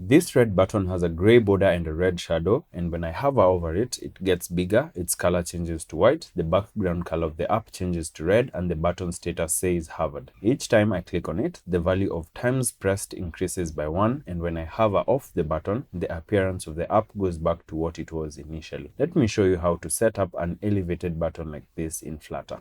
This red button has a gray border and a red shadow, and when I hover over it, it gets bigger, its color changes to white, the background color of the app changes to red, and the button status says hovered. Each time I click on it, the value of times pressed increases by 1, and when I hover off the button, the appearance of the app goes back to what it was initially. Let me show you how to set up an elevated button like this in Flutter.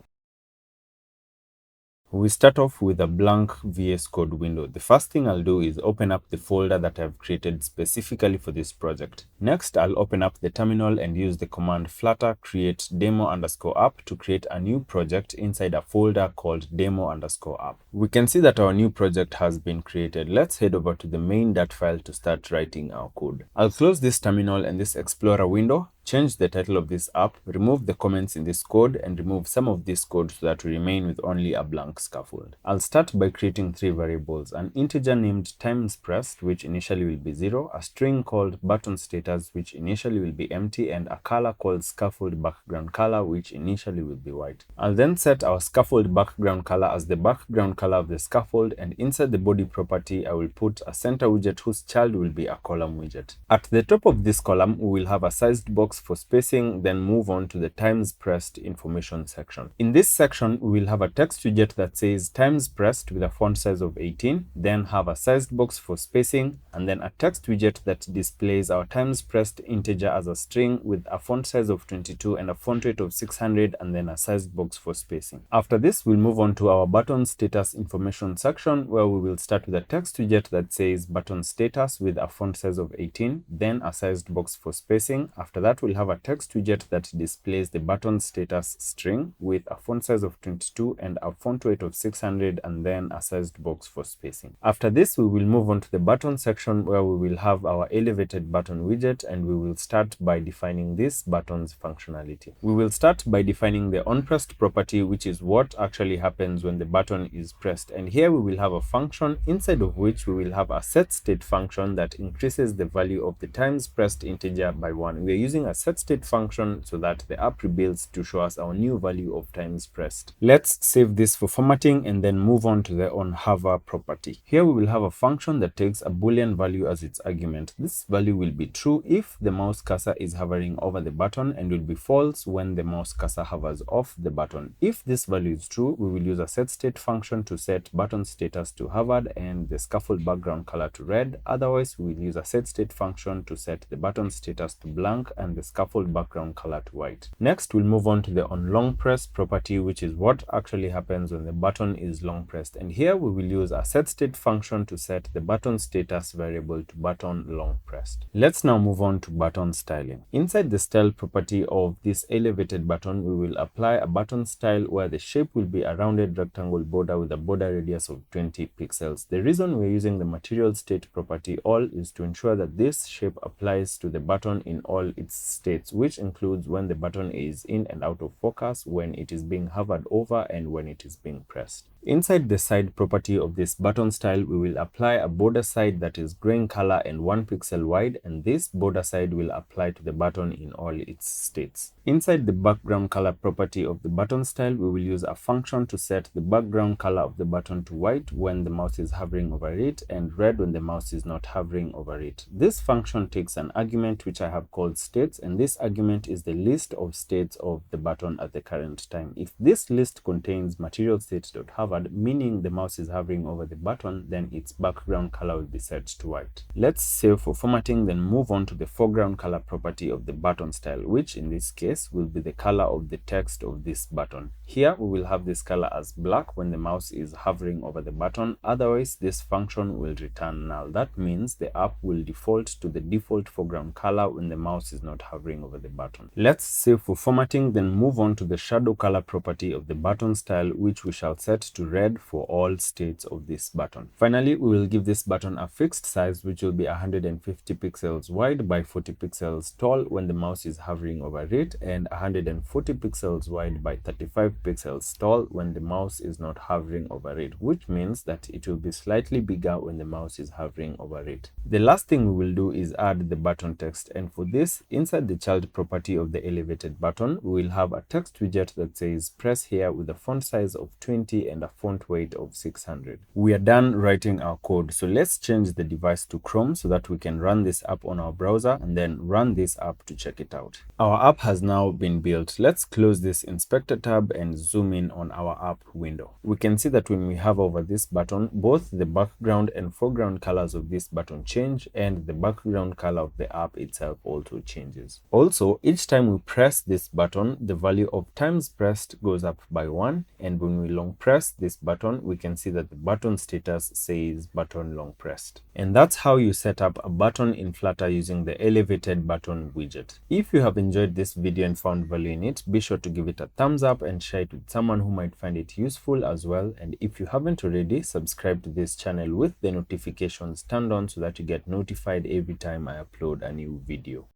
We start off with a blank VS Code window. The first thing I'll do is open up the folder that I've created specifically for this project. Next, I'll open up the terminal and use the command flutter create demo_app to create a new project inside a folder called demo_app. We can see that our new project has been created. Let's head over to the main.dat file to start writing our code. I'll close this terminal and this Explorer window, change the title of this app, remove the comments in this code, and remove some of this code so that we remain with only a blank scaffold. I'll start by creating 3 variables, an integer named times pressed, which initially will be 0, a string called button status, which initially will be empty, and a color called scaffold background color, which initially will be white. I'll then set our scaffold background color as the background color of the scaffold, and inside the body property, I will put a center widget whose child will be a column widget. At the top of this column, we will have a sized box for spacing, then move on to the times pressed information section. In this section, we will have a text widget that says times pressed with a font size of 18, then have a sized box for spacing, and then a text widget that displays our times pressed integer as a string with a font size of 22 and a font weight of 600, and then a sized box for spacing. After this, we'll move on to our button status information section, where we will start with a text widget that says button status with a font size of 18, then a sized box for spacing. After that, we'll have a text widget that displays the button status string with a font size of 22 and a font weight of 600, and then a sized box for spacing. After this, we will move on to the button section, where we will have our elevated button widget, and we will start by defining this button's functionality. We will start by defining the onPressed property, which is what actually happens when the button is pressed, and here we will have a function inside of which we will have a setState function that increases the value of the times pressed integer by 1. We are using a setState function so that the app rebuilds to show us our new value of times pressed. Let's save this for formatting and then move on to the onHover property. Here we will have a function that takes a boolean value as its argument. This value will be true if the mouse cursor is hovering over the button, and will be false when the mouse cursor hovers off the button. If this value is true, we will use a setState function to set button status to hovered and the scaffold background color to red. Otherwise, we will use a setState function to set the button status to blank and the scaffold background color to white. Next, we'll move on to the onLongPress property, which is what actually happens when the button is long pressed. And here we will use a setState function to set the button status variable to button long pressed. Let's now move on to button styling. Inside the style property of this elevated button, we will apply a button style where the shape will be a rounded rectangle border with a border radius of 20 pixels. The reason we're using the material state property all is to ensure that this shape applies to the button in all its states, which includes when the button is in and out of focus, when it is being hovered over, and when it is being pressed. Inside the side property of this button style, we will apply a border side that is gray in color and 1 pixel wide, and this border side will apply to the button in all its states. Inside the background color property of the button style, we will use a function to set the background color of the button to white when the mouse is hovering over it, and red when the mouse is not hovering over it. This function takes an argument which I have called states, and this argument is the list of states of the button at the current time. If this list contains material state.hover, meaning the mouse is hovering over the button, then its background color will be set to white. Let's save for formatting, then move on to the foreground color property of the button style, which in this case will be the color of the text of this button. Here we will have this color as black when the mouse is hovering over the button. Otherwise, this function will return null. That means the app will default to the default foreground color when the mouse is not hovering over the button. Let's save for formatting, then move on to the shadow color property of the button style, which we shall set to red for all states of this button. Finally, we will give this button a fixed size, which will be 150 pixels wide by 40 pixels tall when the mouse is hovering over it, and 140 pixels wide by 35 pixels tall when the mouse is not hovering over it, which means that it will be slightly bigger when the mouse is hovering over it. The last thing we will do is add the button text, and for this, inside the child property of the elevated button, we will have a text widget that says press here with a font size of 20 and a font weight of 600. We are done writing our code, so let's change the device to Chrome so that we can run this app on our browser and then run this app to check it out. Our app has now been built. Let's close this inspector tab and zoom in on our app window. We can see that when we hover over this button, both the background and foreground colors of this button change, and the background color of the app itself also changes. Also, each time we press this button, the value of times pressed goes up by 1, and when we long press this button, we can see that the button status says button long pressed. And that's how you set up a button in Flutter using the elevated button widget. If you have enjoyed this video and found value in it, be sure to give it a thumbs up and share it with someone who might find it useful as well. And if you haven't already, subscribe to this channel with the notifications turned on so that you get notified every time I upload a new video.